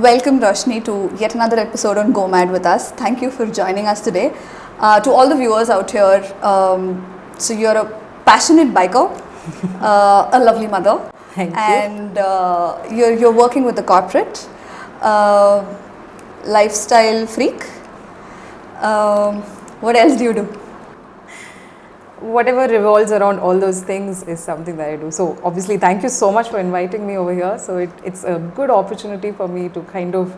Welcome Roshini to yet another episode on Go Mad with us. Thank you for joining us today. To all the viewers out here, so you're a passionate biker, a lovely mother, Thank you. and you're working with the corporate, lifestyle freak. What else do you do? Whatever revolves around all those things is something that I do. So obviously, thank you so much for inviting me over here. So it's a good opportunity for me to kind of,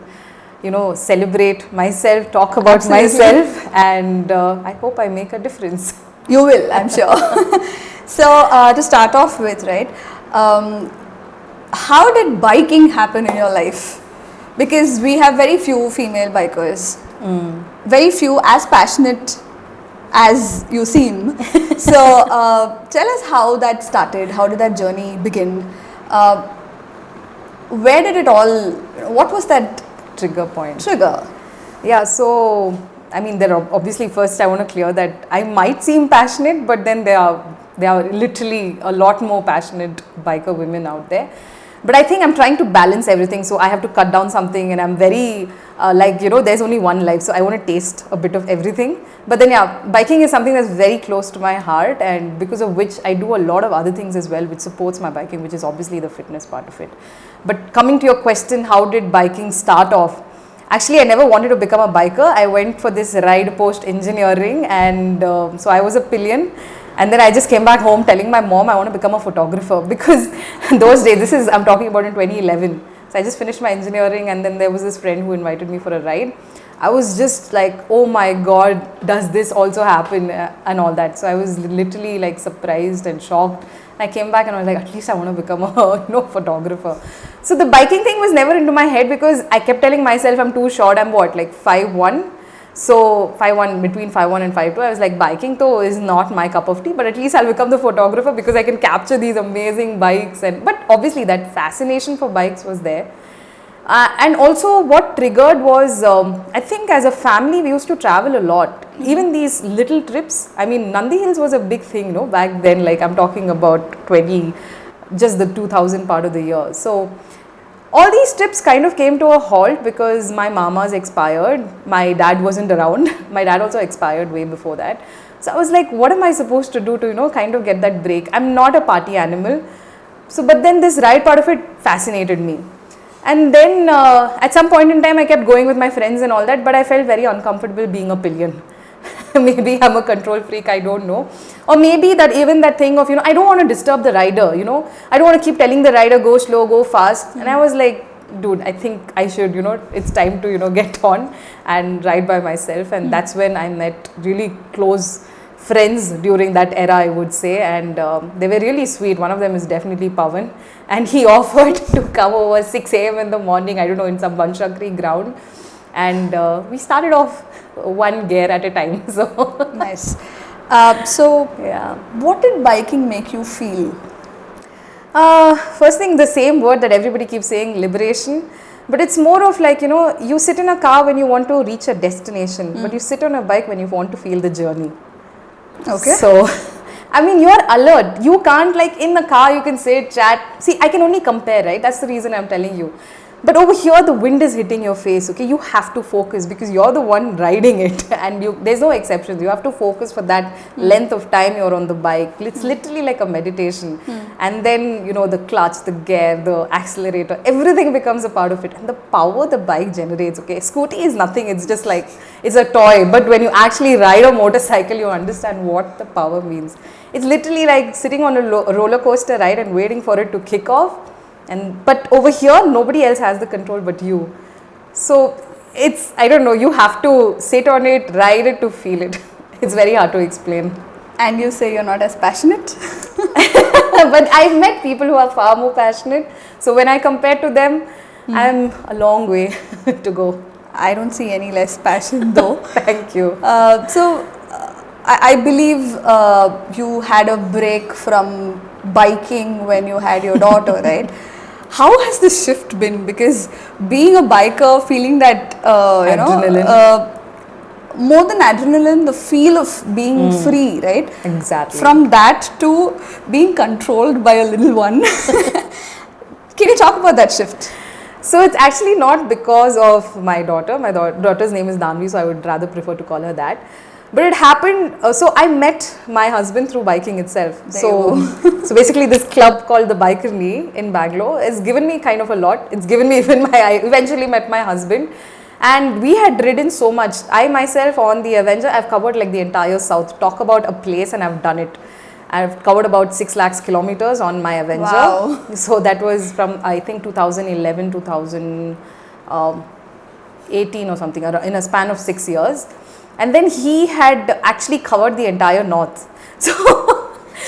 celebrate myself, talk about myself, and I hope I make a difference. You will, I'm sure. So to start off with, right, how did biking happen in your life? Because we have very few female bikers, very few as passionate as you seem. So tell us how that started. How did that journey begin? Where did it all, what was that Trigger point. trigger? Yeah, so I mean, there are obviously, first I want to clear that I might seem passionate, but then there are literally a lot more passionate biker women out there. But I think I'm trying to balance everything, so I have to cut down something, and I'm very there's only one life, so I want to taste a bit of everything. But then yeah, biking is something that's very close to my heart, and because of which I do a lot of other things as well which supports my biking, which is obviously the fitness part of it. But coming to your question, how did biking start off? Actually, I never wanted to become a biker. I went for this ride post engineering, and so I was a pillion. And then I just came back home telling my mom I want to become a photographer, because those days, I'm talking about in 2011. So I just finished my engineering, and then there was this friend who invited me for a ride. I was just like, oh my God, does this also happen and all that. So I was literally like surprised and shocked. And I came back and I was like, at least I want to become a photographer. So the biking thing was never into my head, because I kept telling myself I'm too short. I'm what, like 5'1"? So 5'1", between 5'1" and 5'2", I was like, biking though is not my cup of tea, but at least I'll become the photographer because I can capture these amazing bikes. But obviously that fascination for bikes was there. And also what triggered was, I think as a family we used to travel a lot. Even these little trips, I mean Nandi Hills was a big thing, back then, like I'm talking about just the 2000 part of the year. So all these trips kind of came to a halt because my mamas expired. My dad wasn't around. My dad also expired way before that. So I was like, what am I supposed to do to, kind of get that break? I'm not a party animal. So, but then this ride part of it fascinated me. And then at some point in time, I kept going with my friends and all that, but I felt very uncomfortable being a pillion. Maybe I'm a control freak, I don't know. Or maybe that even that thing of, I don't want to disturb the rider, I don't want to keep telling the rider, go slow, go fast. And I was like, dude, I think I should, it's time to, get on and ride by myself. And that's when I met really close friends during that era, I would say. And they were really sweet. One of them is definitely Pawan. And he offered to come over 6 a.m. in the morning, I don't know, in some Banshakri ground. And we started off one gear at a time. So Nice. So yeah. what did biking make you feel? First thing, the same word that everybody keeps saying, liberation. But it's more of like, you sit in a car when you want to reach a destination, but you sit on a bike when you want to feel the journey. Okay. So, I mean, you're alert. You can't, like, in the car, you can sit, chat. See, I can only compare, right? That's the reason I'm telling you. But over here, the wind is hitting your face, okay? You have to focus because you're the one riding it, and there's no exceptions. You have to focus for that length of time you're on the bike. It's literally like a meditation. And then, the clutch, the gear, the accelerator, everything becomes a part of it. And the power the bike generates, okay? Scooty is nothing. It's just like, it's a toy. But when you actually ride a motorcycle, you understand what the power means. It's literally like sitting on a roller coaster ride and waiting for it to kick off. But over here, nobody else has the control but you. So it's, I don't know, you have to sit on it, ride it to feel it. It's very hard to explain. And you say you're not as passionate? But I've met people who are far more passionate. So when I compare to them, I'm a long way to go. I don't see any less passion though. Thank you. I believe you had a break from biking when you had your daughter, right? How has this shift been? Because being a biker, feeling that, Adrenaline. More than adrenaline, the feel of being free, right? Exactly. From that to being controlled by a little one. Can you talk about that shift? So it's actually not because of my daughter. My daughter's name is Danvi, so I would rather prefer to call her that. But it happened, so I met my husband through biking itself. So basically this club called the Bikerni in Bangalore has given me kind of a lot. It's given me I eventually met my husband. And we had ridden so much. I myself on the Avenger, I've covered like the entire south. Talk about a place and I've done it. I've covered about 6 lakhs kilometers on my Avenger. Wow. So that was from I think 2011, 2018 or something, in a span of 6 years. And then he had actually covered the entire north. So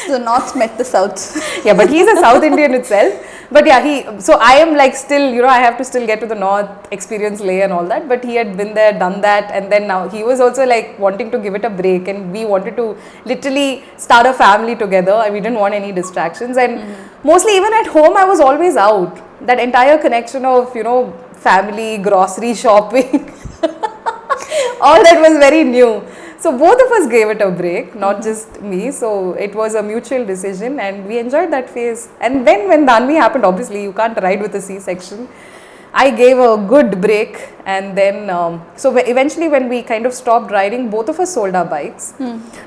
the north met the south. yeah, but he's a South Indian itself. But yeah, so I am like still, I have to still get to the north, experience Leh and all that. But he had been there, done that. And then now he was also like wanting to give it a break. And we wanted to literally start a family together. And we didn't want any distractions. And mostly even at home, I was always out. That entire connection of, family, grocery shopping, all that was very new. So both of us gave it a break, not just me. So it was a mutual decision and we enjoyed that phase. And then when Danvi happened, obviously you can't ride with a C-section. I gave a good break and then, so eventually when we kind of stopped riding, both of us sold our bikes.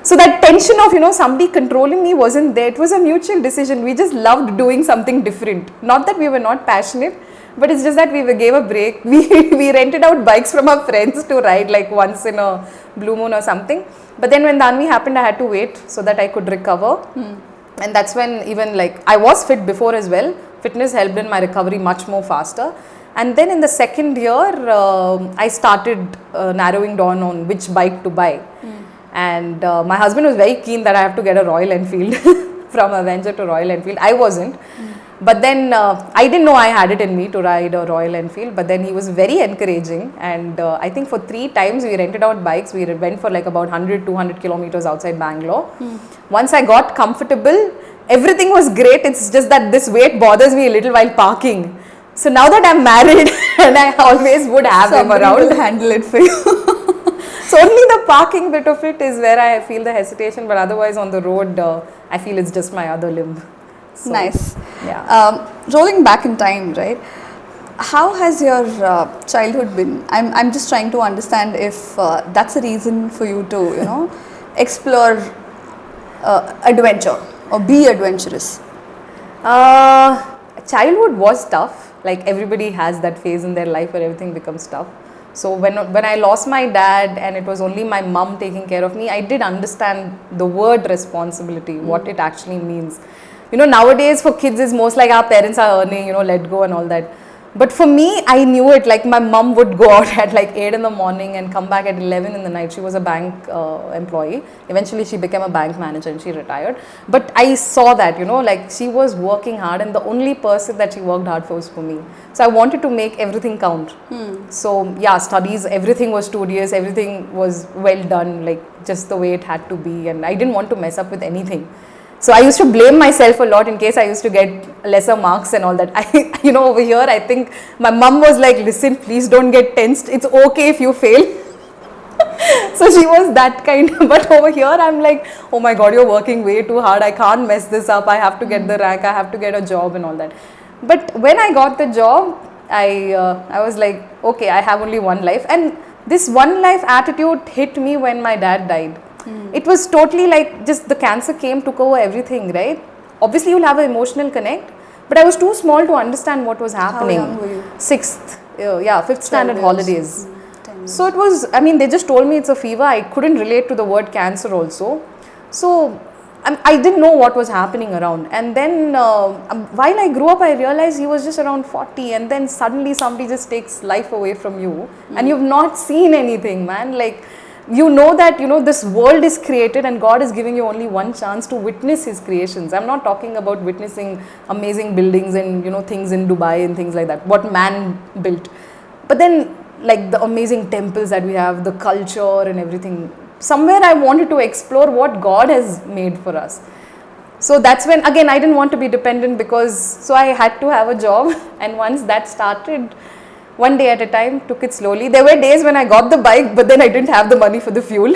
So that tension of, somebody controlling me wasn't there. It was a mutual decision. We just loved doing something different. Not that we were not passionate, but it's just that we gave a break. We rented out bikes from our friends to ride like once in a blue moon or something. But then when Danvi happened, I had to wait so that I could recover. And that's when even like, I was fit before as well. Fitness helped in my recovery much more faster. And then in the second year, I started narrowing down on which bike to buy. And my husband was very keen that I have to get a Royal Enfield from Avenger to Royal Enfield. I wasn't. But then I didn't know I had it in me to ride a Royal Enfield, but then he was very encouraging and I think for 3 times we rented out bikes. We went for like about 100-200 kilometers outside Bangalore. Once I got comfortable, everything was great. It's just that this weight bothers me a little while parking. So now that I'm married and I always would have him around. Somebody will handle it for you. So only the parking bit of it is where I feel the hesitation, but otherwise on the road, I feel it's just my other limb. So, nice. Yeah. Rolling back in time, right? How has your childhood been? I'm just trying to understand if that's a reason for you to, explore adventure or be adventurous. Childhood was tough. Like everybody has that phase in their life where everything becomes tough. So when I lost my dad and it was only my mom taking care of me, I did understand the word responsibility, what it actually means. Nowadays for kids it's most like our parents are earning, let go and all that. But for me, I knew it, like my mom would go out at like 8 in the morning and come back at 11 in the night. She was a bank employee. Eventually she became a bank manager and she retired. But I saw that, like she was working hard and the only person that she worked hard for was for me. So I wanted to make everything count. So yeah, studies, everything was studious, everything was well done, like just the way it had to be. And I didn't want to mess up with anything. So I used to blame myself a lot in case I used to get lesser marks and all that. Over here, I think my mom was like, listen, please don't get tensed. It's okay if you fail. So she was that kind. But over here, I'm like, oh my God, you're working way too hard. I can't mess this up. I have to get the rank. I have to get a job and all that. But when I got the job, I was like, okay, I have only one life. And this one life attitude hit me when my dad died. It was totally like just the cancer came, took over everything, right? Obviously, you'll have an emotional connect, but I was too small to understand what was happening. How young were you? 5th standard holidays. 10 So it was, they just told me it's a fever. I couldn't relate to the word cancer also. So I didn't know what was happening around. And then while I grew up, I realized he was just around 40 and then suddenly somebody just takes life away from you and you've not seen anything, man. Like, you know that, you know, this world is created and God is giving you only one chance to witness His creations. I'm not talking about witnessing amazing buildings and, you know, things in Dubai and things like that, what man built. But then, like the amazing temples that we have, the culture and everything. Somewhere I wanted to explore what God has made for us. So that's when, again, I didn't want to be dependent, because, so I had to have a job. And once that started, one day at a time, took it slowly. There were days when I got the bike, but then I didn't have the money for the fuel.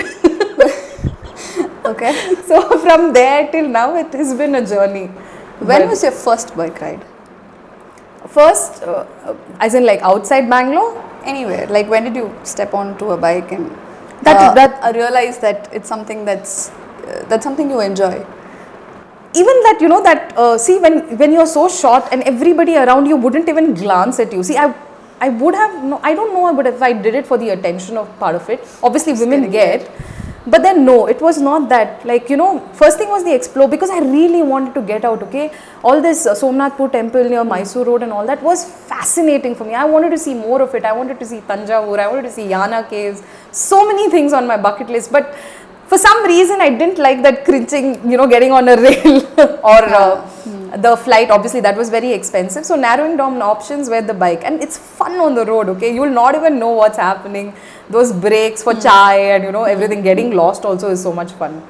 Okay. So from there till now, it has been a journey. When was your first bike ride? First, as in like outside Bangalore? Anywhere. Like when did you step onto a bike and realize that it's something that's something you enjoy? Even that, you know, that, see, when you're so short and everybody around you wouldn't even glance at you. See, I would have, no, I don't know, but if I did it for the attention of part of it, obviously women get, but then no, it was not that. Like, you know, first thing was the explore, because I really wanted to get out, okay. All this Somnathpur temple near Mysore Road and all that was fascinating for me. I wanted to see more of it. I wanted to see Tanjavur, I wanted to see Yana caves, so many things on my bucket list. But for some reason, I didn't like that cringing, you know, getting on a rail or the flight. Obviously, that was very expensive. So narrowing down options were the bike, and it's fun on the road. Okay, you will not even know what's happening. Those breaks for chai and, you know, everything. Getting lost also is so much fun.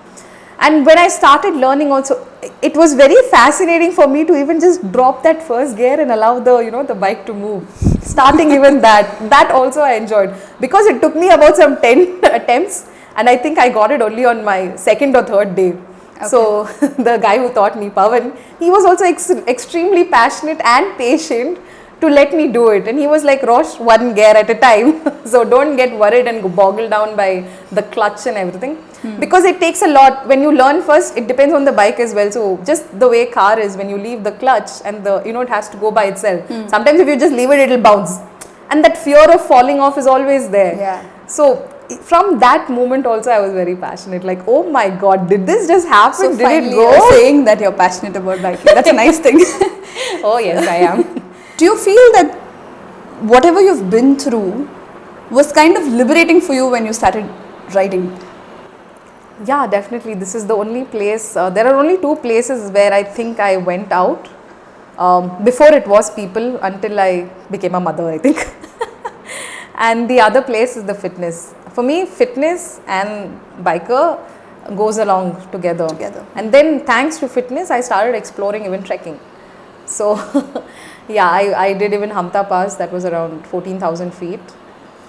And when I started learning, also, it was very fascinating for me to even just drop that first gear and allow the, you know, the bike to move. Starting even that also I enjoyed, because it took me about some 10 attempts. And I think I got it only on my second or third day. Okay. So the guy who taught me, Pawan, he was also extremely passionate and patient to let me do it. And he was like, Rosh, one gear at a time. So don't get worried and boggled down by the clutch and everything. Because it takes a lot. When you learn first, it depends on the bike as well. So just the way car is, when you leave the clutch and the, you know, it has to go by itself. Sometimes if you just leave it, it'll bounce. And that fear of falling off is always there. Yeah. So from that moment also, I was very passionate. Like, oh my God, did this just happen? So did finally it go? you're saying that you're passionate about biking. That's a nice thing. Oh yes, I am. Do you feel that whatever you've been through was kind of liberating for you when you started riding? Yeah, definitely. This is the only place, there are only two places where I think I went out. Before it was people, until I became a mother, I think. And the other place is the fitness. For me, fitness and biker goes along together. And then thanks to fitness, I started exploring even trekking. So yeah, I did even Hamta Pass, that was around 14,000 feet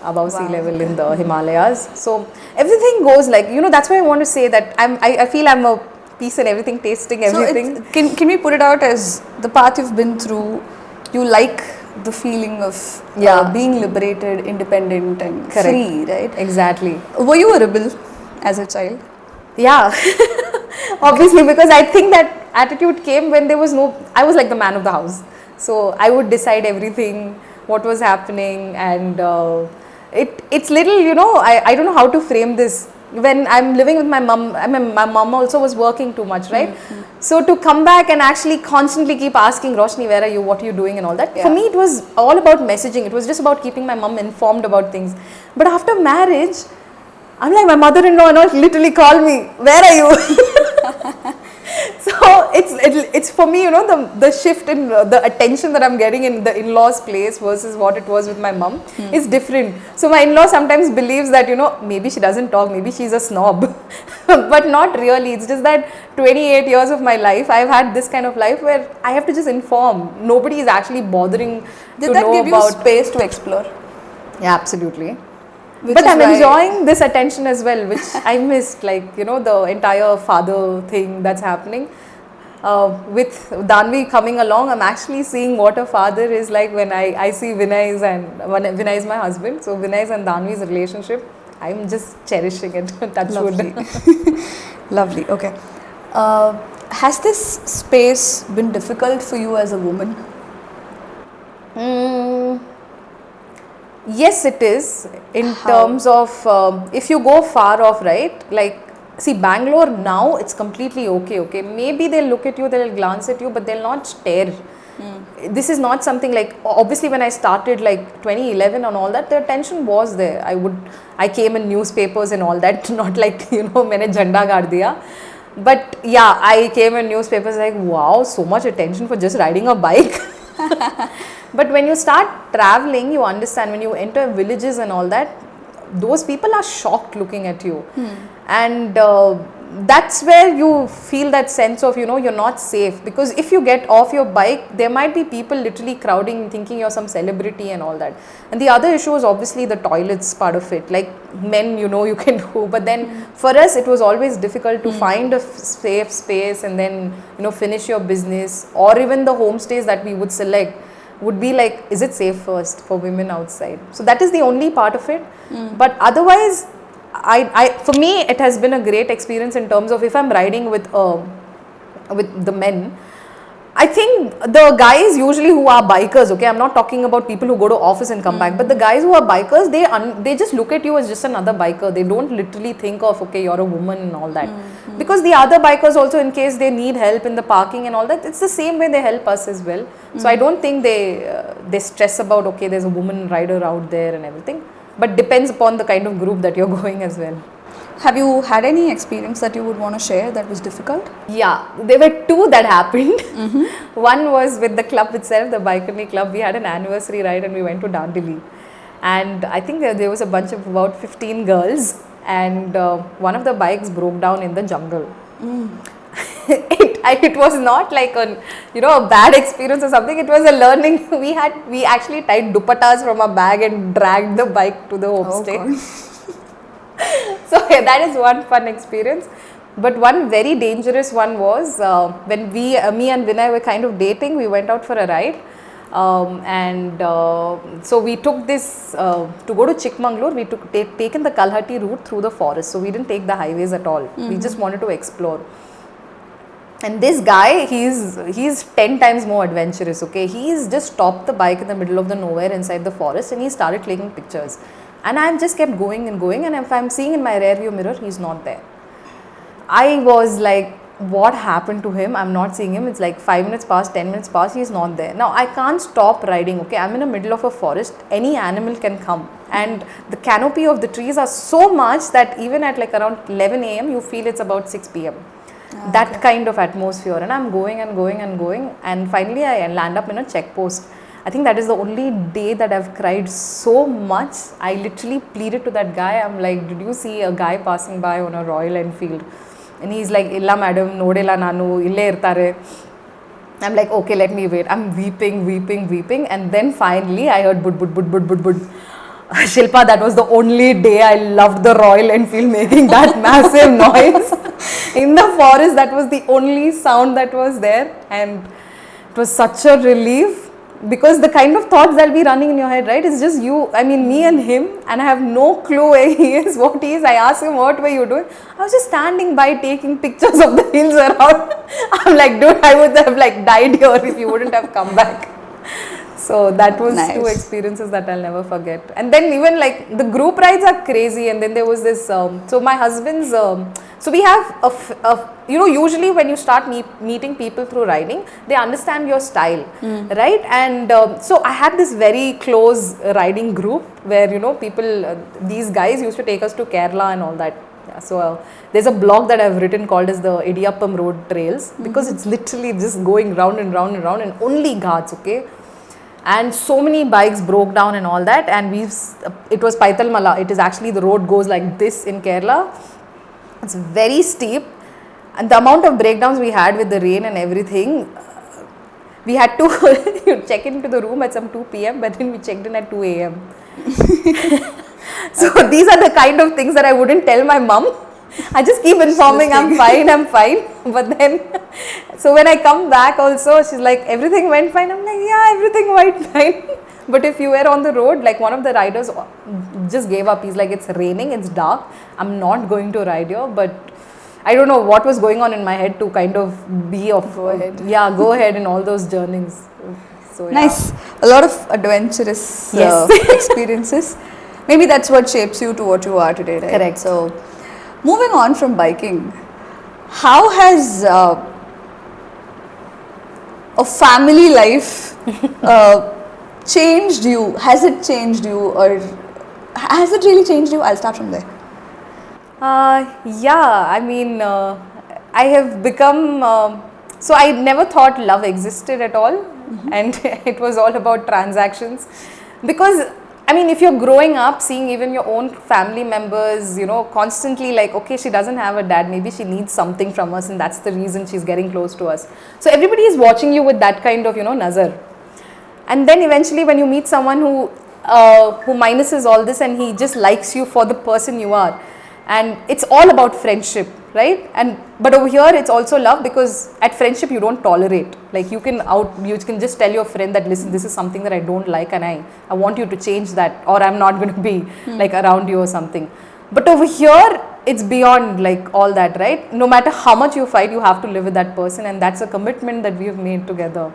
above sea level in the Himalayas. So everything goes like, you know, that's why I want to say that I feel I'm a piece in everything, tasting everything. So can we put it out as the path you've been through, you like the feeling of being liberated, independent and free, right? Exactly. Were you a rebel as a child? Yeah, obviously, because I think that attitude came when there was I was like the man of the house. So I would decide everything, what was happening, and it's little, you know, I don't know how to frame this. When I'm living with my mom, I mean, my mom also was working too much, right? So to come back and actually constantly keep asking, Roshini, where are you? What are you doing? And all that. For me, it was all about messaging. It was just about keeping my mom informed about things. But after marriage, I'm like, my mother-in-law and all literally call me, where are you? So it's for me, you know, the shift in the attention that I'm getting in the in-laws place versus what it was with my mom is different. So my in-law sometimes believes that, you know, maybe she doesn't talk, maybe she's a snob. But not really. It's just that 28 years of my life, I've had this kind of life where I have to just inform. Nobody is actually bothering Did to that know give you about space to explore? Yeah, absolutely. Which But is I'm why- enjoying this attention as well, which I missed, like, you know, the entire father thing that's happening. With Danvi coming along, I'm actually seeing what a father is like when I see Vinay's, and when Vinay is my husband. So Vinay's and Danvi's relationship, I'm just cherishing it. That's Lovely. Lovely. Okay. Has this space been difficult for you as a woman? Yes, it is, in terms of if you go far off, right? Like, see, Bangalore now, it's completely okay. Maybe they'll look at you, they'll glance at you, but they'll not stare. This is not something like, obviously when I started like 2011 and all that, the attention was there. I came in newspapers and all that, not like, you know, maine jhanda gaad diya. But yeah, I came in newspapers like, wow, so much attention for just riding a bike. But when you start traveling, you understand, when you enter villages and all that, those people are shocked looking at you. And that's where you feel that sense of, you know, you're not safe. Because if you get off your bike, there might be people literally crowding, thinking you're some celebrity and all that. And the other issue is obviously the toilets part of it. Like men, you know, you can do. But then for us, it was always difficult to find a safe space and then, you know, finish your business. Or even the homestays that we would select would be like, is it safe first for women outside? So that is the only part of it. But otherwise, for me, it has been a great experience in terms of if I'm riding with the men. I think the guys usually who are bikers, okay, I'm not talking about people who go to office and come back, but the guys who are bikers, they just look at you as just another biker. They don't literally think of, okay, you're a woman and all that. Because the other bikers also, in case they need help in the parking and all that, it's the same way they help us as well. So I don't think they stress about, okay, there's a woman rider out there and everything. But depends upon the kind of group that you're going as well. Have you had any experience that you would want to share that was difficult? Yeah, there were two that happened. One was with the club itself, the Bikerni club. We had an anniversary ride and we went to Dandeli. And I think there was a bunch of about 15 girls, and one of the bikes broke down in the jungle. It was not like a bad experience or something. It was a learning. We actually tied dupattas from our bag and dragged the bike to the homestay. So yeah, that is one fun experience. But one very dangerous one was when me and Vinay were kind of dating. We went out for a ride, so we took this to go to Chikmagalur. We taken the Kalhatti route through the forest. So we didn't take the highways at all. We just wanted to explore. And this guy, he's 10 times more adventurous, okay. He's just stopped the bike in the middle of the nowhere inside the forest and he started clicking pictures. And I've just kept going and going, and if I'm seeing in my rear view mirror, he's not there. I was like, what happened to him? I'm not seeing him. It's like 5 minutes past, 10 minutes past, he's not there. Now, I can't stop riding, okay. I'm in the middle of a forest. Any animal can come. And the canopy of the trees are so much that even at like around 11 a.m., you feel it's about 6 p.m. That kind of atmosphere, and I'm going and going and going, and finally I land up in a check post. I think that is the only day that I've cried so much. I literally pleaded to that guy. I'm like, did you see a guy passing by on a Royal Enfield? And he's like, illa madam, nodela nanu, ille irtare. I'm like, okay, let me wait. I'm weeping, and then finally I heard bud. Shilpa, that was the only day I loved the Royal Enfield making that massive noise in the forest. That was the only sound that was there, and it was such a relief, because the kind of thoughts that'll be running in your head, right? It's just you, I mean, me and him, and I have no clue where he is, what he is. I asked him, what were you doing? I was just standing by taking pictures of the hills around. I'm like, dude, I would have like died here if you wouldn't have come back. So that was two experiences that I'll never forget. And then even like the group rides are crazy. And then there was this, so my husband's, so we have, usually when you start meeting people through riding, they understand your style, right? And so I had this very close riding group where, people, these guys used to take us to Kerala and all that. Yeah, so there's a blog that I've written called as the Idiyappam Road Trails, because it's literally just going round and round and round and only ghats, okay? And so many bikes broke down and all that, and it was Paitalmala. It is actually, the road goes like this in Kerala. It's very steep, and the amount of breakdowns we had with the rain and everything, we had to check into the room at some 2 p.m, but then we checked in at 2 a.m. So these are the kind of things that I wouldn't tell my mum. I just keep informing, I'm fine. But then, so when I come back also, she's like, everything went fine. I'm like, yeah, everything went fine. But if you were on the road, like one of the riders just gave up. He's like, it's raining, it's dark, I'm not going to ride here. But I don't know what was going on in my head to kind of go ahead in all those journeys. So, yeah. Nice. A lot of adventurous experiences. Maybe that's what shapes you to what you are today, right? Correct. So, moving on from biking, how has of family life changed you? Has it changed you, or has it really changed you? I'll start from there. Yeah, I mean, I have become. So I never thought love existed at all, and it was all about transactions. Because I mean, if you're growing up seeing even your own family members, constantly like, okay, she doesn't have a dad, maybe she needs something from us, and that's the reason she's getting close to us. So everybody is watching you with that kind of, nazar. And then eventually, when you meet someone who minuses all this and he just likes you for the person you are, and it's all about friendship, right? But over here it's also love, because at friendship you don't tolerate. Like you can just tell your friend that, listen, this is something that I don't like, and I want you to change that, or I'm not going to be like around you or something. But over here it's beyond like all that, right? No matter how much you fight, you have to live with that person, and that's a commitment that we have made together.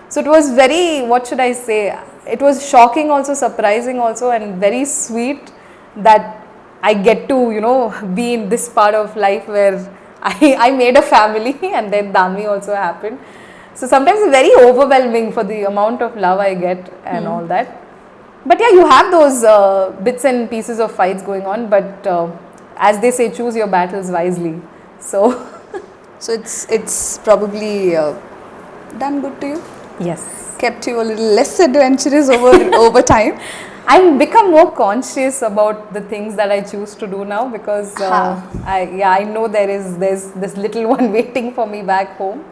So it was very, what should I say, it was shocking also, surprising also, and very sweet that I get to, be in this part of life where I made a family, and then Danvi also happened. So sometimes it's very overwhelming for the amount of love I get and all that. But yeah, you have those bits and pieces of fights going on, but as they say, choose your battles wisely. So, so it's probably done good to you? Yes. Kept you a little less adventurous over time? I've become more conscious about the things that I choose to do now, because I know there's this little one waiting for me back home.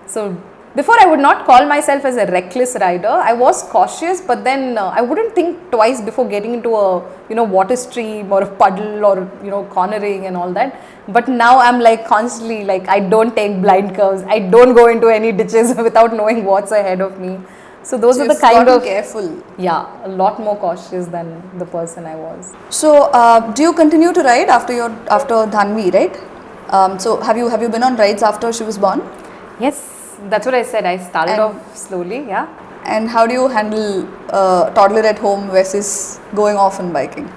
So before, I would not call myself as a reckless rider. I was cautious, but then I wouldn't think twice before getting into a water stream or a puddle or cornering and all that. But now I'm like constantly like, I don't take blind curves. I don't go into any ditches without knowing what's ahead of me. So those are the kind of careful. Yeah, a lot more cautious than the person I was. So do you continue to ride after Dhanvi, right? So have you been on rides after she was born? Yes, that's what I said. I started off slowly, yeah. And how do you handle toddler at home versus going off and biking?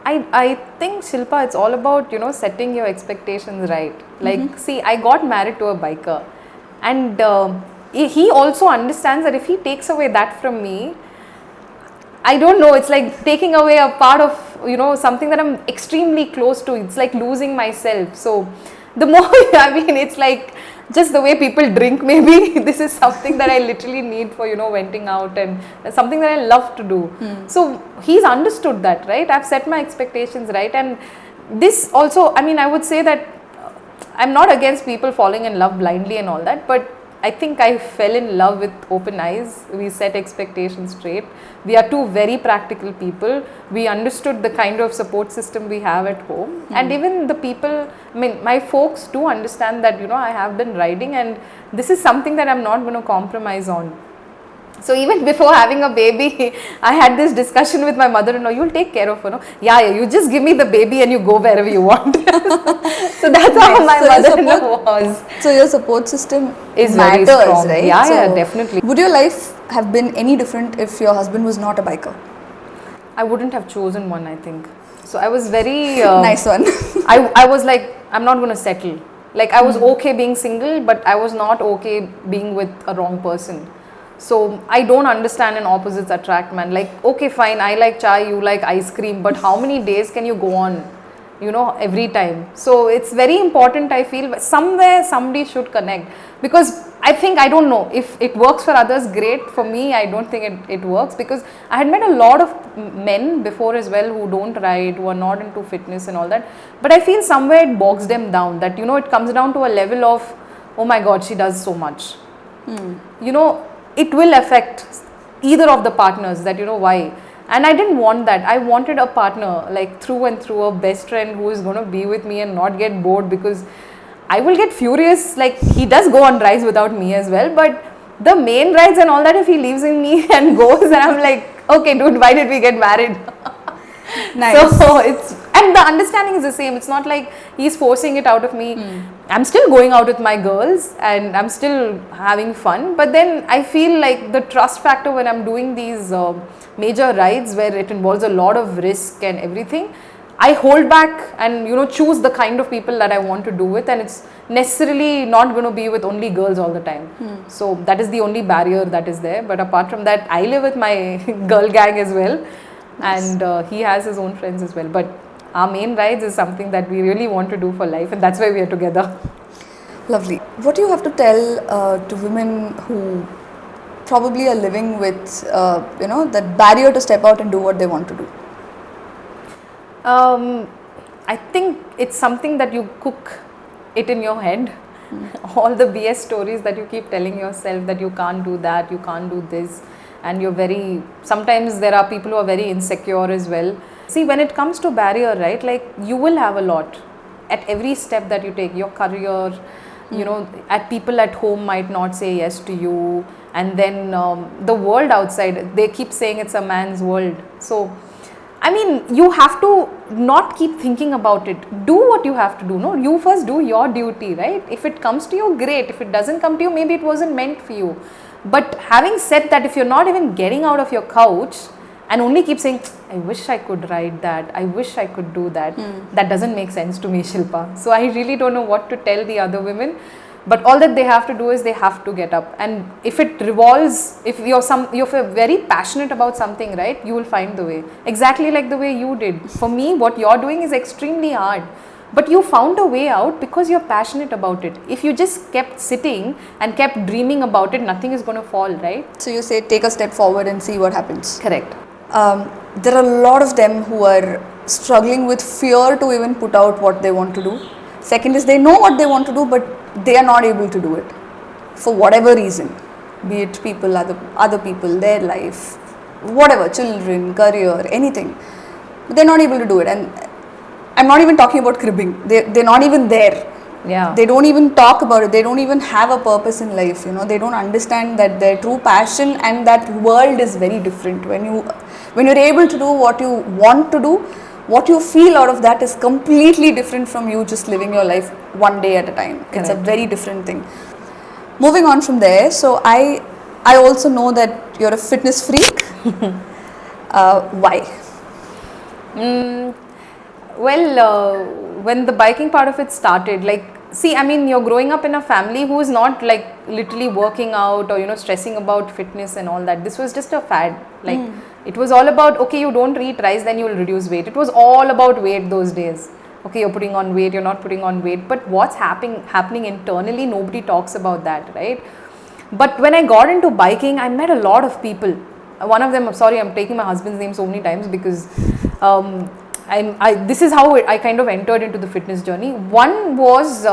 I think, Shilpa, it's all about setting your expectations right. Like, see, I got married to a biker, and he also understands that if he takes away that from me, I don't know, it's like taking away a part of something that I'm extremely close to. It's like losing myself. So the more it's like just the way people drink, maybe this is something that I literally need for venting out, and something that I love to do. So he's understood that, right? I've set my expectations right, and this also, I would say that I'm not against people falling in love blindly and all that, but I think I fell in love with open eyes. We set expectations straight. We are two very practical people. We understood the kind of support system we have at home. And even the people, my folks do understand that, I have been riding, and this is something that I'm not going to compromise on. So even before having a baby, I had this discussion with my mother-in-law, you'll take care of her, no? Yeah, you just give me the baby and you go wherever you want. So that's how my mother-in-law was. So your support system is matters, very strong, right? Yeah, so yeah, definitely. Would your life have been any different if your husband was not a biker? I wouldn't have chosen one, I think. So I was very... nice one. I was like, I'm not going to settle. Like, I was okay being single, but I was not okay being with a wrong person. So I don't understand an opposites attract, man. Like, okay, fine, I like chai, you like ice cream, but how many days can you go on, every time? So it's very important, I feel, somewhere somebody should connect, because I think, I don't know, if it works for others, great. For me, I don't think it works, because I had met a lot of men before as well who don't ride, who are not into fitness and all that, but I feel somewhere it bogs them down, that it comes down to a level of, oh my god, she does so much. It will affect either of the partners, that why. And I didn't want that. I wanted a partner, like through and through, a best friend who is going to be with me and not get bored, because I will get furious. Like, he does go on rides without me as well, but the main rides and all that, if he leaves in me and goes, and I'm like, okay dude, why did we get married? Nice. So and the understanding is the same. It's not like he's forcing it out of me. I'm still going out with my girls and I'm still having fun, but then I feel like the trust factor when I'm doing these major rides where it involves a lot of risk and everything, I hold back and choose the kind of people that I want to do with, and it's necessarily not going to be with only girls all the time. So that is the only barrier that is there. But apart from that, I live with my girl gang as well. Nice. And he has his own friends as well. But our main rides is something that we really want to do for life, and that's why we are together. Lovely. What do you have to tell to women who probably are living with that barrier to step out and do what they want to do? I think it's something that you cook it in your head. All the BS stories that you keep telling yourself, that you can't do that, you can't do this, and sometimes there are people who are very insecure as well. See, when it comes to barrier, right, like you will have a lot at every step that you take, your career, at people at home might not say yes to you, and then the world outside, they keep saying it's a man's world. So I mean, you have to not keep thinking about it. Do what you have to do. No, you first do your duty, right? If it comes to you, great. If it doesn't come to you, maybe it wasn't meant for you. But having said that, if you're not even getting out of your couch and only keep saying, I wish I could ride that, I wish I could do that, that doesn't make sense to me, Shilpa. So I really don't know what to tell the other women. But all that they have to do is they have to get up. And if it revolves, if you're very passionate about something, right, you will find the way. Exactly like the way you did. For me, what you're doing is extremely hard. But you found a way out because you're passionate about it. If you just kept sitting and kept dreaming about it, nothing is going to fall, right? So you say take a step forward and see what happens. Correct. There are a lot of them who are struggling with fear to even put out what they want to do. Second is they know what they want to do, but they are not able to do it for whatever reason, be it people, other people, their life, whatever, children, career, anything. But they're not able to do it. And I'm not even talking about cribbing. They're not even there. Yeah. They don't even talk about it. They don't even have a purpose in life. They don't understand that their true passion and that world is very different. When you're able to do what you want to do, what you feel out of that is completely different from you just living your life one day at a time. Correct. It's a very different thing. Moving on from there, so I also know that you're a fitness freak. Why? Well, when the biking part of it started, you're growing up in a family who is not literally working out or stressing about fitness and all that. This was just a fad. It was all about, okay, you don't eat rice, then you will reduce weight. It was all about weight those days. Okay, you're putting on weight, you're not putting on weight. But what's happening internally, nobody talks about that, right? But when I got into biking, I met a lot of people. One of them, I'm taking my husband's name so many times because this is how I kind of entered into the fitness journey. One was,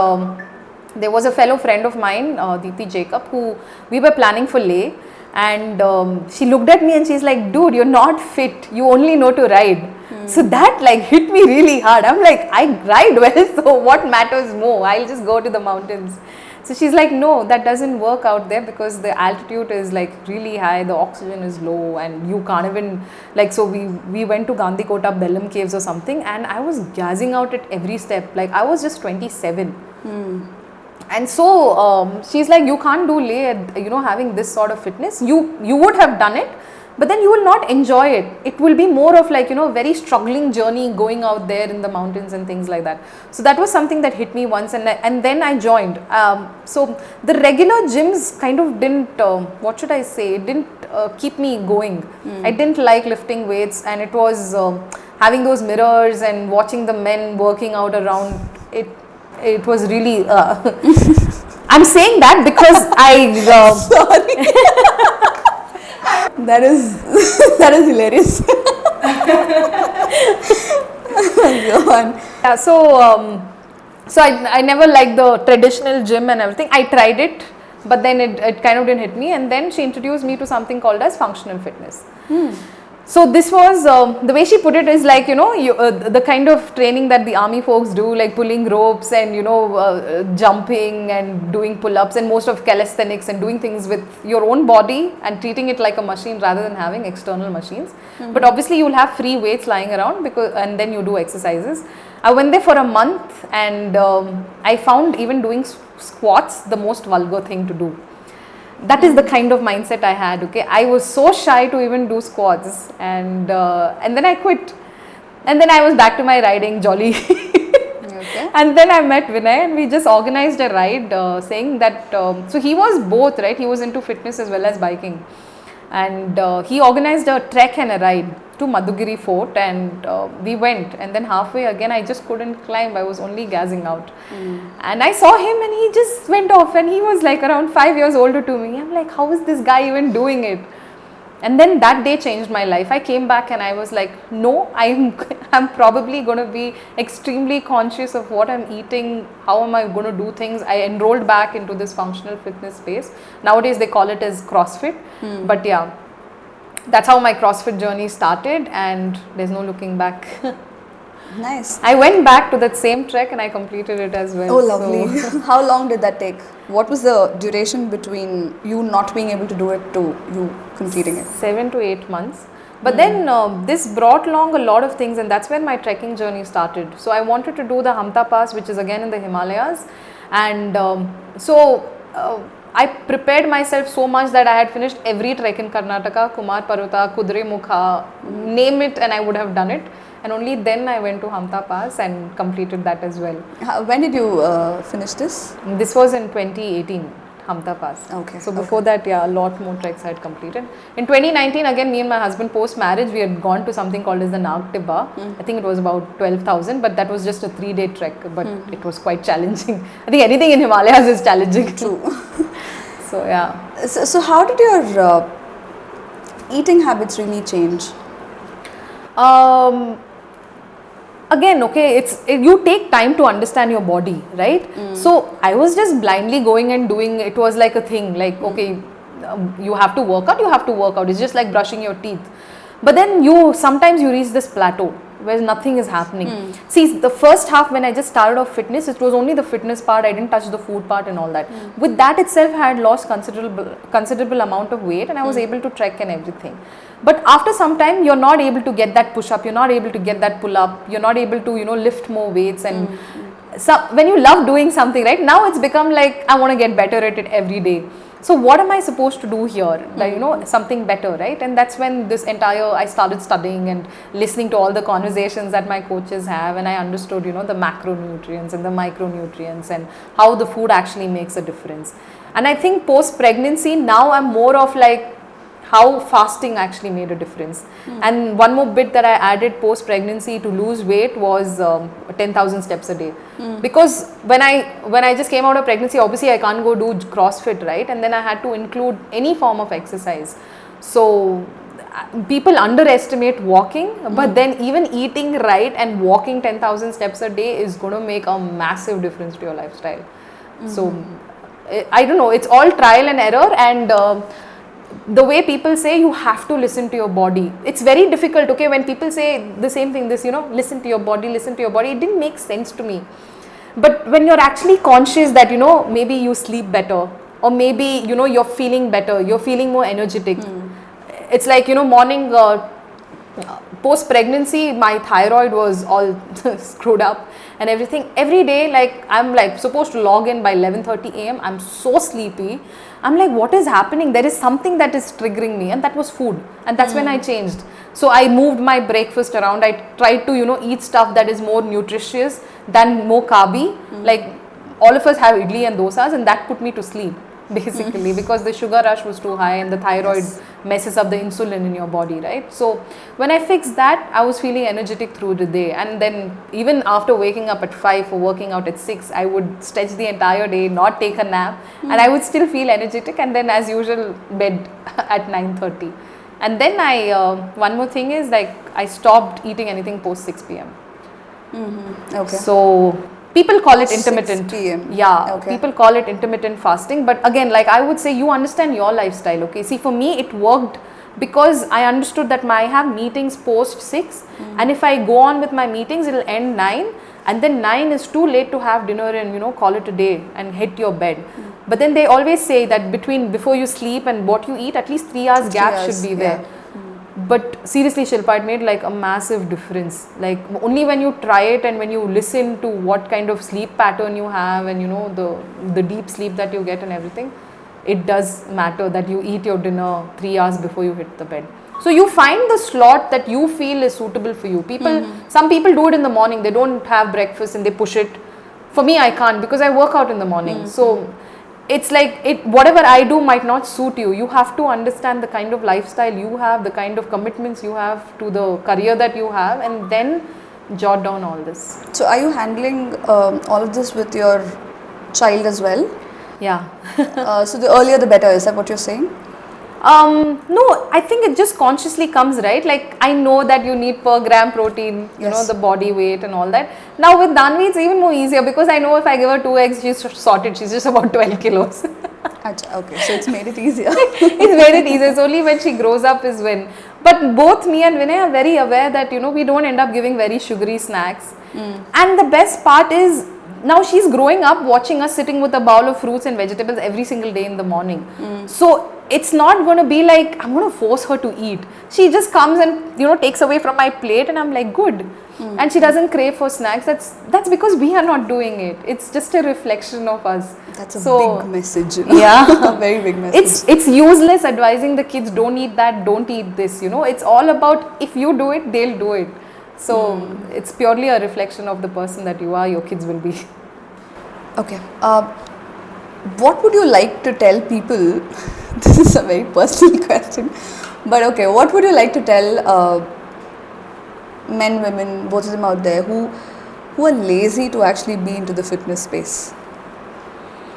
there was a fellow friend of mine, Deepthi Jacob, who we were planning for Leh. And she looked at me and she's like, dude, you're not fit, you only know to ride. So that hit me really hard. I'm like, I ride well, so what matters more? I'll just go to the mountains. So she's like, no, that doesn't work out there because the altitude is really high, the oxygen is low, and you can't even so we went to Gandhi Kota, Bellam Caves or something, and I was gassing out at every step. I was just 27. And so she's like, you can't do Leh, having this sort of fitness. You would have done it, but then you will not enjoy it. It will be more of very struggling journey going out there in the mountains and things like that. So that was something that hit me once, and then I joined. So the regular gyms kind of didn't, it didn't keep me going. I didn't like lifting weights, and it was having those mirrors and watching the men working out around it. It was really, I'm saying that because Sorry. That is hilarious. Go on. Yeah, so I never liked the traditional gym and everything. I tried it, but then it kind of didn't hit me. And then she introduced me to something called as functional fitness. So this was, the way she put it is the kind of training that the army folks do, like pulling ropes and, jumping and doing pull-ups and most of calisthenics and doing things with your own body and treating it like a machine rather than having external machines. But obviously you will have free weights lying around and then you do exercises. I went there for a month and I found even doing squats the most vulgar thing to do. That is the kind of mindset I had, okay. I was so shy to even do squats and then I quit. And then I was back to my riding jolly. Okay. And then I met Vinay and we just organized a ride saying that, so he was both, right? He was into fitness as well as biking. And he organized a trek and a ride to Madhugiri Fort, and we went. And then halfway again, I just couldn't climb. I was only gassing out. And I saw him and he just went off, and he was like around 5 years older to me. I'm like, how is this guy even doing it? And then that day changed my life. I came back and I was like, no, I'm probably going to be extremely conscious of what I'm eating. How am I going to do things? I enrolled back into this functional fitness space. Nowadays they call it as CrossFit. But yeah, that's how my CrossFit journey started, and there's no looking back. Nice. I went back to that same trek and I completed it as well. Oh, lovely. So how long did that take? What was the duration between you not being able to do it to you completing it? 7 to 8 months. But then this brought along a lot of things, and that's when my trekking journey started. So I wanted to do the Hamta Pass, which is again in the Himalayas. And I prepared myself so much that I had finished every trek in Karnataka, Kumar Parvata, Kudremukha, name it, and I would have done it. And only then I went to Hamta Pass and completed that as well. When did you finish this? This was in 2018, Hamta Pass. Okay. So before that, yeah, a lot more treks I had completed. In 2019, again, me and my husband post-marriage, we had gone to something called as the Nag Tibba. I think it was about 12,000, but that was just a 3-day trek. But it was quite challenging. I think anything in Himalayas is challenging. True. So yeah. So how did your eating habits really change? Again, okay, you take time to understand your body, right? So I was just blindly going and doing. It was like a thing, like okay, you have to work out. It's just like brushing your teeth. But then sometimes you reach this plateau where nothing is happening. See, the first half when I just started off fitness, it was only the fitness part. I didn't touch the food part and all that. With that itself, I had lost considerable amount of weight, and I was able to trek and everything. But after some time, you're not able to get that push up. You're not able to get that pull up. You're not able to lift more weights. And so when you love doing something, right, now it's become like I want to get better at it every day. So what am I supposed to do here? Like, something better, right? And that's when I started studying and listening to all the conversations that my coaches have, and I understood, the macronutrients and the micronutrients and how the food actually makes a difference. And I think post-pregnancy, now I'm more of like how fasting actually made a difference. And one more bit that I added post-pregnancy to lose weight was 10,000 steps a day. Because when I just came out of pregnancy, obviously I can't go do CrossFit, right? And then I had to include any form of exercise. So people underestimate walking, but then even eating right and walking 10,000 steps a day is going to make a massive difference to your lifestyle. So I don't know, it's all trial and error, and the way people say you have to listen to your body, it's very difficult. Okay, when people say the same thing, listen to your body, it didn't make sense to me. But when you're actually conscious that maybe you sleep better, or maybe you're feeling better, you're feeling more energetic. It's like morning post pregnancy, my thyroid was all screwed up and everything. Every day, like I'm like supposed to log in by 11:30 a.m. I'm so sleepy. I'm like, what is happening? There is something that is triggering me, and that was food. And that's when I changed. So I moved my breakfast around. I tried to eat stuff that is more nutritious than more carby. Like all of us have idli and dosas, and that put me to sleep basically because the sugar rush was too high and the thyroid messes up the insulin in your body, right? So when I fixed that, I was feeling energetic through the day. And then even after waking up at 5 or working out at 6, I would stretch the entire day, not take a nap, and I would still feel energetic, and then as usual bed at 9:30. And then one more thing is like I stopped eating anything post 6 p.m. Okay. So people call it intermittent. 6 p.m. Yeah, Okay. people call it intermittent fasting. But again, like I would say, you understand your lifestyle, okay? See, for me, it worked because I understood that I have meetings post 6, and if I go on with my meetings, it'll end 9, and then 9 is too late to have dinner and call it a day and hit your bed. But then they always say that before you sleep and what you eat, at least 3 hours gap should be there. But seriously, Shilpa, it made like a massive difference. Like only when you try it and when you listen to what kind of sleep pattern you have and the deep sleep that you get and everything, it does matter that you eat your dinner 3 hours before you hit the bed. So you find the slot that you feel is suitable for you. Some people do it in the morning. They don't have breakfast and they push it. For me, I can't because I work out in the morning. So it's like whatever I do might not suit you. You have to understand the kind of lifestyle you have, the kind of commitments you have to the career that you have, and then jot down all this. So are you handling all of this with your child as well? Yeah. So the earlier the better, is that what you're saying? No, I think it just consciously comes, right? Like I know that you need per gram protein, you know, the body weight and all that. Now with Danvi, it's even more easier because I know if I give her 2 eggs, she's sorted. She's just about 12 kilos. Okay, so it's made it easier. It's made it easier. It's only when she grows up is when. But both me and Vinay are very aware that, you know, we don't end up giving very sugary snacks. And the best part is, now she's growing up watching us sitting with a bowl of fruits and vegetables every single day in the morning. So it's not going to be like I'm going to force her to eat. She just comes and, you know, takes away from my plate and I'm like, good. And she doesn't crave for snacks. That's because we are not doing it. It's just a reflection of us. That's a big message. You know? Yeah. A very big message. It's useless advising the kids, don't eat that, don't eat this, you know. It's all about if you do it, they'll do it. So it's purely a reflection of the person that you are, your kids will be. Okay. What would you like to tell people? This is a very personal question. But okay, what would you like to tell men, women, both of them out there who are lazy to actually be into the fitness space?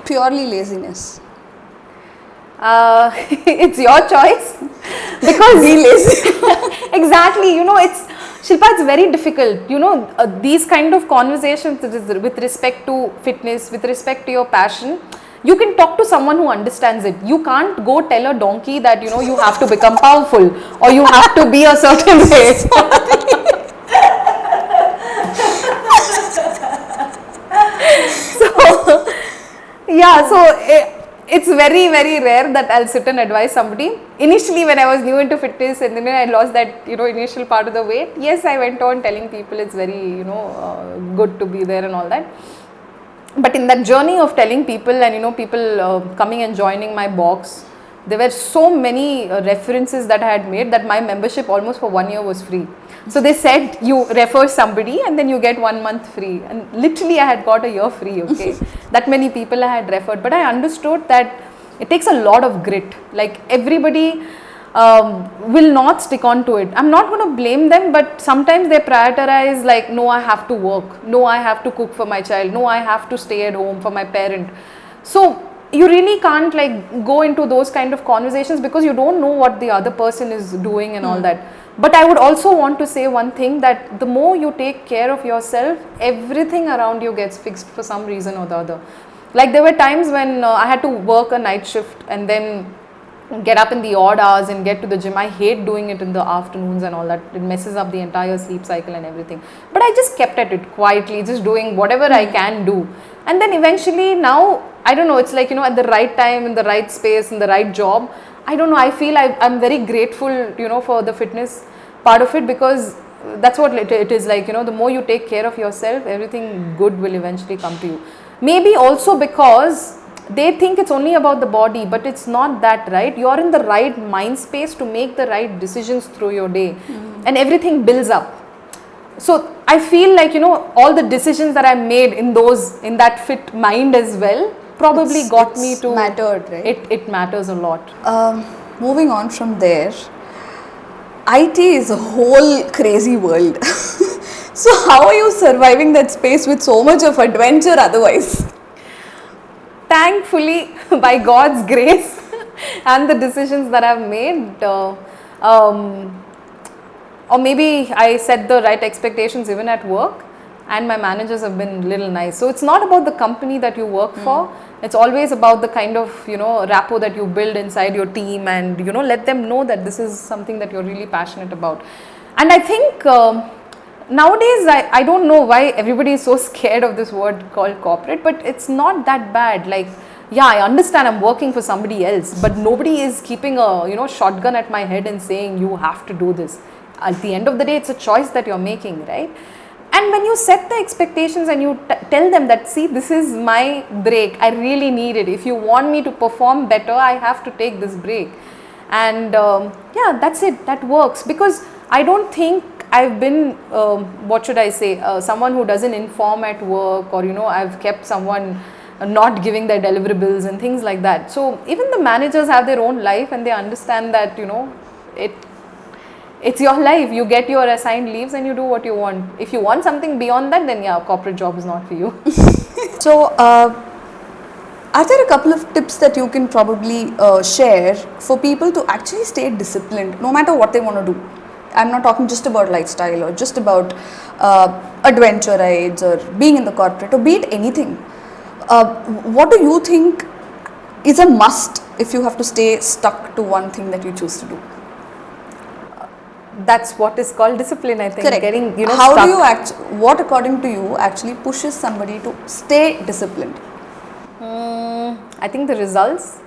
Purely laziness. It's your choice. Because be lazy. Exactly, you know, Shilpa, it's very difficult, you know, these kind of conversations with respect to fitness, with respect to your passion, you can talk to someone who understands it. You can't go tell a donkey that, you know, you have to become powerful or you have to be a certain way. So, yeah, so it's very, very rare that I'll sit and advise somebody. Initially, when I was new into fitness and then I lost that, you know, initial part of the weight, yes, I went on telling people it's very, you know, good to be there and all that. But in that journey of telling people and, you know, people coming and joining my box, there were so many references that I had made that my membership almost for 1 year was free. So they said you refer somebody and then you get 1 month free, and literally I had got a year free, okay. That many people I had referred, but I understood that it takes a lot of grit. Like everybody will not stick on to it. I'm not going to blame them, but sometimes they prioritize like, no, I have to work, no, I have to cook for my child, no, I have to stay at home for my parent. So you really can't like go into those kind of conversations because you don't know what the other person is doing and all that. But I would also want to say one thing, that the more you take care of yourself, everything around you gets fixed for some reason or the other. Like there were times when I had to work a night shift and then get up in the odd hours and get to the gym. I hate doing it in the afternoons and all that. It messes up the entire sleep cycle and everything. But I just kept at it quietly, just doing whatever I can do. And then eventually now, I don't know, it's like, you know, at the right time, in the right space, in the right job, I don't know, I feel I'm very grateful, you know, for the fitness part of it, because that's what it is like, you know, the more you take care of yourself, everything good will eventually come to you. Maybe also because they think it's only about the body, but it's not that, right? You're in the right mind space to make the right decisions through your day, and everything builds up. So I feel like, you know, all the decisions that I made in that fit mind as well, probably got me to mattered, right? It matters a lot. Moving on from there, IT is a whole crazy world. So how are you surviving that space with so much of adventure otherwise? Thankfully, by God's grace and the decisions that I've made, or maybe I set the right expectations even at work, and my managers have been little nice. So it's not about the company that you work for. It's always about the kind of, you know, rapport that you build inside your team, and, you know, let them know that this is something that you're really passionate about. And I think nowadays, I don't know why everybody is so scared of this word called corporate, but it's not that bad. Like, yeah, I understand I'm working for somebody else, but nobody is keeping a, you know, shotgun at my head and saying you have to do this. At the end of the day, it's a choice that you're making, right? And when you set the expectations and you tell them that, see, this is my break, I really need it. If you want me to perform better, I have to take this break. And yeah, that's it, that works, because I don't think I've been what should I say, someone who doesn't inform at work, or I've kept someone not giving their deliverables and things like that. So even the managers have their own life, and they understand that it's your life. You get your assigned leaves and you do what you want. If you want something beyond that, then yeah, corporate job is not for you. So, are there a couple of tips that you can probably share for people to actually stay disciplined no matter what they want to do? I'm not talking just about lifestyle or just about adventure rides or being in the corporate, or be it anything. What do you think is a must if you have to stay stuck to one thing that you choose to do? That's what is called discipline, I think. Correct. Getting, How stuck. do you what according to you actually pushes somebody to stay disciplined? I think the results,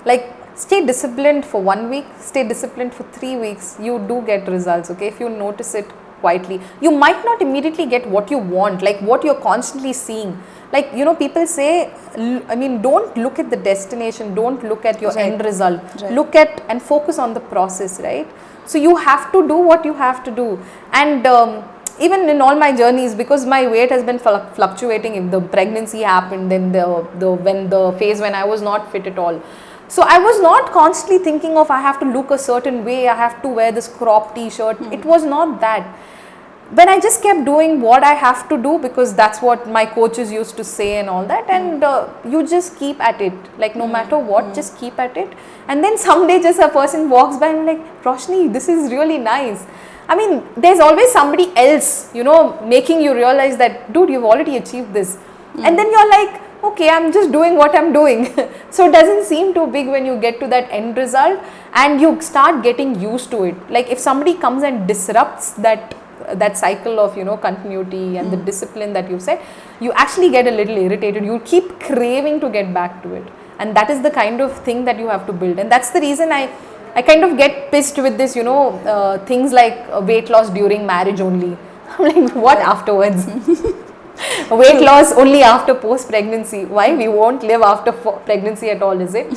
like, stay disciplined for 1 week, stay disciplined for 3 weeks, you do get results, okay? If you notice it quietly, you might not immediately get what you want, like what you're constantly seeing. Like, people say, don't look at the destination, don't look at your end result, look at and focus on the process, right? So you have to do what you have to do. And even in all my journeys, because my weight has been fluctuating, if the pregnancy happened, then the phase when I was not fit at all. So I was not constantly thinking of I have to look a certain way, I have to wear this crop t-shirt. It was not that. When I just kept doing what I have to do, because that's what my coaches used to say and all that, and you just keep at it, like no matter what, just keep at it. And then someday just a person walks by and I'm like, Roshini, this is really nice. I mean, there's always somebody else, making you realize that, dude, you've already achieved this. And then you're like, okay, I'm just doing what I'm doing. So it doesn't seem too big when you get to that end result and you start getting used to it. Like if somebody comes and disrupts that cycle of continuity and the discipline that you've set, you actually get a little irritated. You keep craving to get back to it, and that is the kind of thing that you have to build. And that's the reason I kind of get pissed with this, things like weight loss during marriage only. I'm like, what afterwards? Weight loss only after post pregnancy. Why? We won't live after pregnancy at all, is it?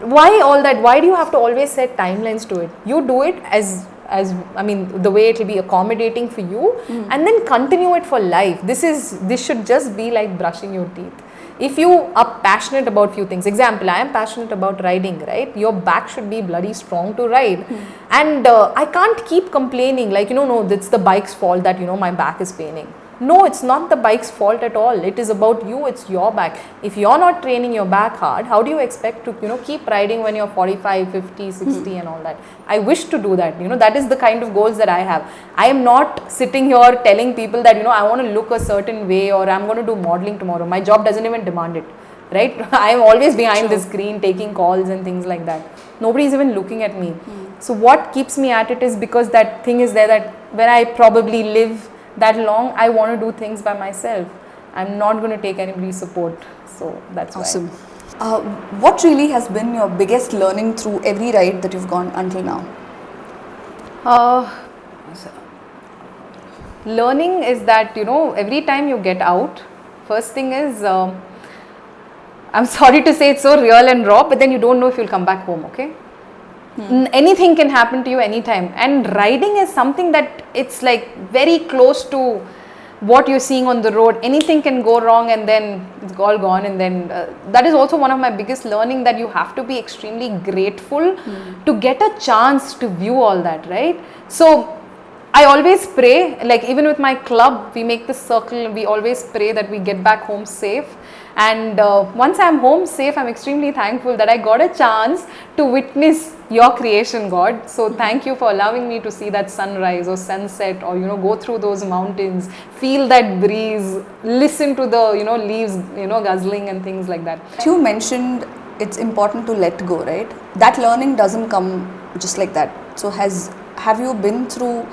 Why all that? Why do you have to always set timelines to it? You do it as the way it will be accommodating for you, and then continue it for life. This should just be like brushing your teeth. If you are passionate about few things, example, I am passionate about riding, right? Your back should be bloody strong to ride. And I can't keep complaining like, no, it's the bike's fault that, my back is paining. No, it's not the bike's fault at all. It is about you, it's your back. If you're not training your back hard, how do you expect to, keep riding when you're 45, 50, 60 and all that? I wish to do that. That is the kind of goals that I have. I am not sitting here telling people that, I want to look a certain way or I'm going to do modeling tomorrow. My job doesn't even demand it, right? I am always behind the screen taking calls and things like that. Nobody is even looking at me. So what keeps me at it is because that thing is there that when I probably live that long, I want to do things by myself. I'm not going to take anybody's support. So that's awesome. What really has been your biggest learning through every ride that you've gone until now? Learning is that, every time you get out, first thing is, I'm sorry to say it's so real and raw, but then you don't know if you'll come back home, okay? Anything can happen to you anytime, and riding is something that it's like very close to what you're seeing on the road. Anything can go wrong and then it's all gone. And then that is also one of my biggest learning, that you have to be extremely grateful to get a chance to view all that, right? So I always pray, like even with my club, we make this circle, we always pray that we get back home safe. And once I'm home safe, I'm extremely thankful that I got a chance to witness your creation, God. So thank you for allowing me to see that sunrise or sunset, or go through those mountains, feel that breeze, listen to the leaves guzzling and things like that. You mentioned it's important to let go, right? That learning doesn't come just like that. So have you been through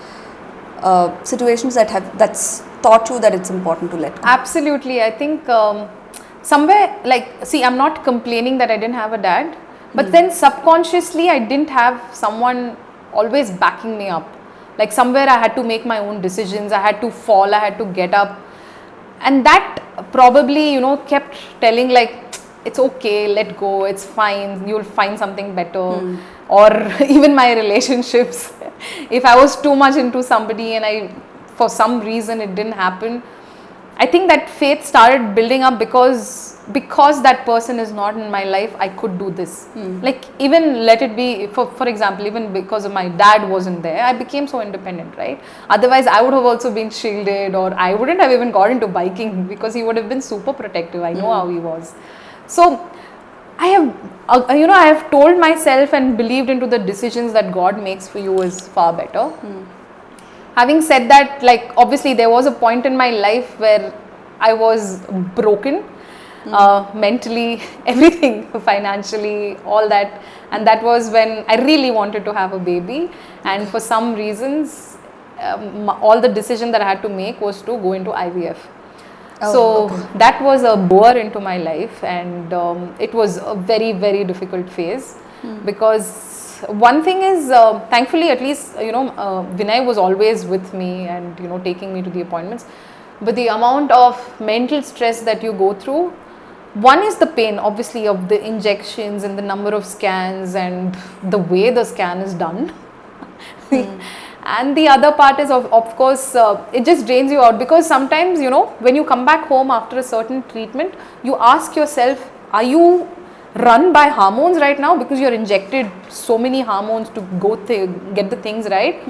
situations that's taught you that it's important to let go? Absolutely. I think somewhere, like, see, I'm not complaining that I didn't have a dad, but then subconsciously I didn't have someone always backing me up. Like somewhere I had to make my own decisions, I had to fall, I had to get up, and that probably kept telling like, it's okay, let go, it's fine, you'll find something better. Or even my relationships, if I was too much into somebody and for some reason it didn't happen, I think that faith started building up because that person is not in my life, I could do this. Like, even let it be, for example, even because of my dad wasn't there, I became so independent, right? Otherwise, I would have also been shielded, or I wouldn't have even got into biking because he would have been super protective. I know how he was. So I have, I have told myself and believed into the decisions that God makes for you is far better. Having said that, like, obviously there was a point in my life where I was broken, mentally, everything, financially, all that. And that was when I really wanted to have a baby. And for some reasons, all the decision that I had to make was to go into IVF. That was a bore into my life, and it was a very, very difficult phase because one thing is, thankfully, at least, Vinay was always with me and, taking me to the appointments. But the amount of mental stress that you go through, one is the pain, obviously, of the injections and the number of scans and the way the scan is done. And the other part is, of course, it just drains you out because sometimes, when you come back home after a certain treatment, you ask yourself, are you run by hormones right now because you're injected so many hormones to go get the things right?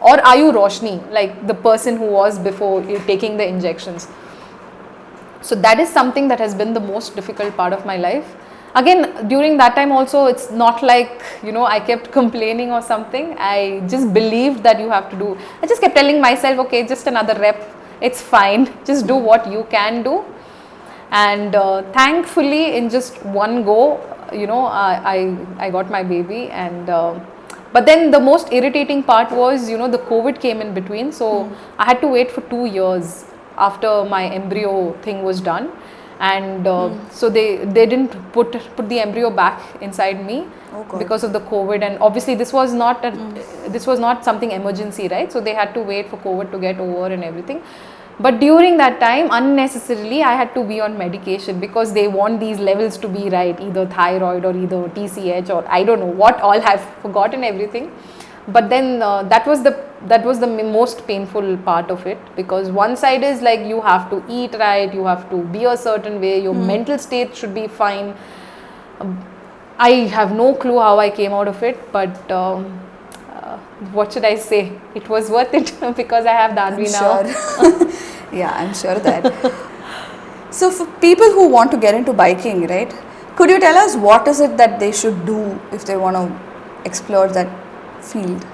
Or are you Roshini, like the person who was before taking the injections? So that is something that has been the most difficult part of my life. Again, during that time also, it's not like, I kept complaining or something. I just believed that you have to do. I just kept telling myself, okay, just another rep. It's fine. Just do what you can do. And thankfully, in just one go, I got my baby. And but then the most irritating part was, the COVID came in between. So I had to wait for 2 years after my embryo thing was done. And so they didn't put the embryo back inside me because of the COVID. And obviously this was not something emergency, right? So they had to wait for COVID to get over and everything. But during that time, unnecessarily, I had to be on medication because they want these levels to be right, either thyroid or either TCH or I don't know what all. I've forgotten everything. But then that was the most painful part of it, because one side is like you have to eat right, you have to be a certain way, your mental state should be fine. I have no clue how I came out of it, but what should I say? It was worth it because I have Danvi now. Sure. Yeah, I'm sure that. So for people who want to get into biking, right? Could you tell us what is it that they should do if they want to explore that field?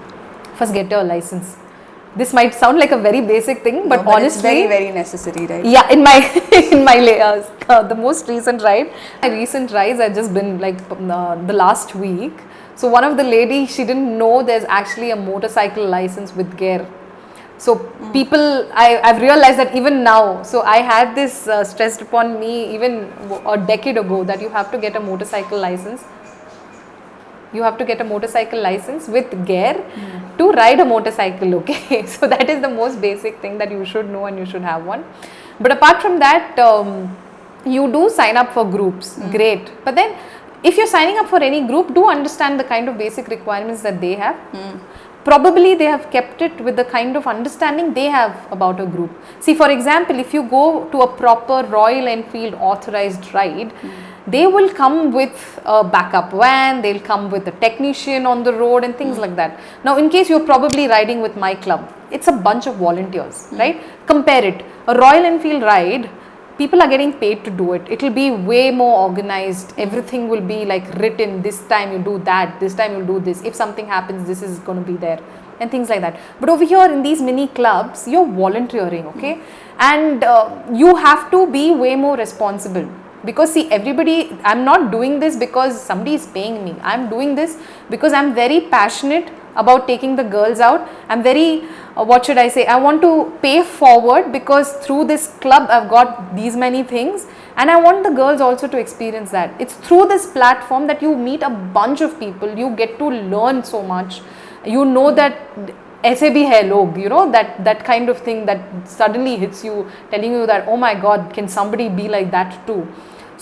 First, get your license. This might sound like a very basic thing, but honestly, it's very, very necessary, right? Yeah, in my the most recent ride, my recent rides have just been like the last week. So one of the lady, she didn't know there's actually a motorcycle license with gear. So people, I've realized that even now. So I had this stressed upon me even a decade ago that you have to get a motorcycle license. You have to get a motorcycle license with gear to ride a motorcycle, okay? So that is the most basic thing that you should know, and you should have one. But apart from that, you do sign up for groups, great. But then if you're signing up for any group, do understand the kind of basic requirements that they have. Probably they have kept it with the kind of understanding they have about a group. See, for example, if you go to a proper Royal Enfield authorized ride, they will come with a backup van, they'll come with a technician on the road and things like that. Now, in case you're probably riding with my club, it's a bunch of volunteers, right? Compare it. A Royal Enfield ride, people are getting paid to do it. It will be way more organized. Everything will be like written. This time you do that, this time you'll do this. If something happens, this is going to be there and things like that. But over here in these mini clubs, you're volunteering, okay? And you have to be way more responsible. Because see, everybody, I'm not doing this because somebody is paying me. I'm doing this because I'm very passionate about taking the girls out. I'm very, what should I say? I want to pay forward because through this club, I've got these many things. And I want the girls also to experience that. It's through this platform that you meet a bunch of people. You get to learn so much. You know that ऐसे भी है लोग, that kind of thing that suddenly hits you, telling you that, oh my God, can somebody be like that too?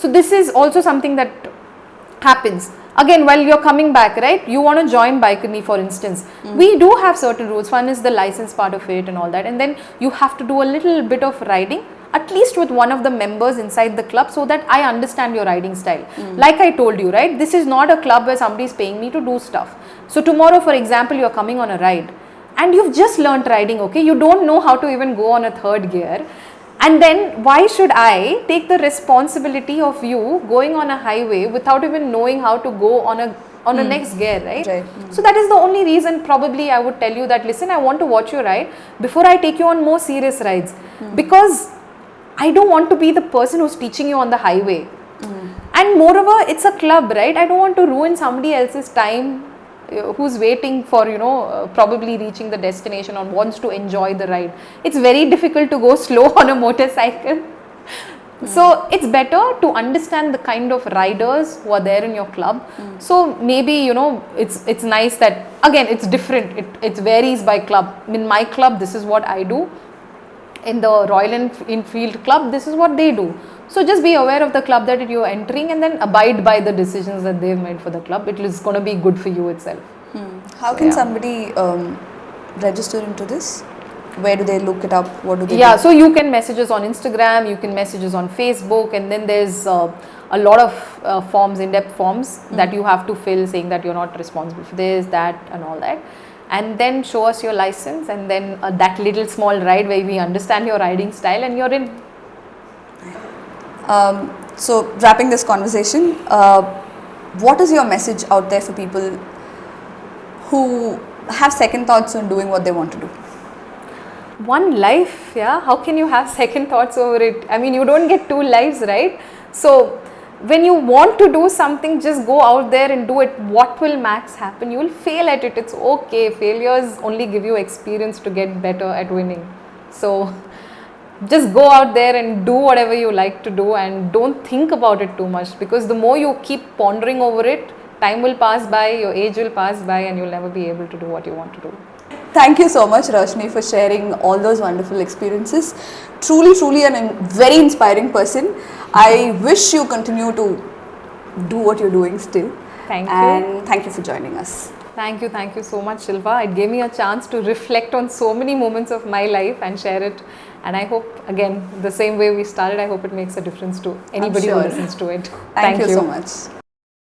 So this is also something that happens. Again, while you're coming back, right, you want to join Bikerni, for instance. We do have certain rules. One is the license part of it and all that, and then you have to do a little bit of riding, at least with one of the members inside the club, so that I understand your riding style. Like I told you, right, this is not a club where somebody is paying me to do stuff. So tomorrow, for example, you're coming on a ride and you've just learnt riding, okay, you don't know how to even go on a third gear. And then why should I take the responsibility of you going on a highway without even knowing how to go on a next gear, right? So that is the only reason probably I would tell you that, listen, I want to watch you ride before I take you on more serious rides, because I don't want to be the person who's teaching you on the highway. And moreover, it's a club, right? I don't want to ruin somebody else's time who's waiting for, probably reaching the destination or wants to enjoy the ride. It's very difficult to go slow on a motorcycle. So it's better to understand the kind of riders who are there in your club. So maybe, it's nice that, again, it's different. It varies by club. In my club, this is what I do. In the Royal Enfield club, this is what they do. So just be aware of the club that you're entering and then abide by the decisions that they've made for the club. It is going to be good for you itself. How can somebody register into this? Where do they look it up? What do they do? So you can message us on Instagram, you can message us on Facebook, and then there's a lot of forms, in-depth forms that you have to fill, saying that you're not responsible for this, that and all that. And then show us your license, and then that little small ride where we understand your riding style and you're in. So wrapping this conversation, what is your message out there for people who have second thoughts on doing what they want to do? One life, yeah. How can you have second thoughts over it? I mean, you don't get two lives, right? So when you want to do something, just go out there and do it. What will max happen? You will fail at it. It's okay. Failures only give you experience to get better at winning. So just go out there and do whatever you like to do, and don't think about it too much, because the more you keep pondering over it, time will pass by, your age will pass by, and you'll never be able to do what you want to do. Thank you so much, Roshini, for sharing all those wonderful experiences. Truly a very inspiring person. I wish you continue to do what you're doing still. Thank you. And thank you for joining us. Thank you so much, Shilpa. It gave me a chance to reflect on so many moments of my life and share it. And I hope, again, the same way we started, I hope it makes a difference to anybody who listens to it. Thank you so much.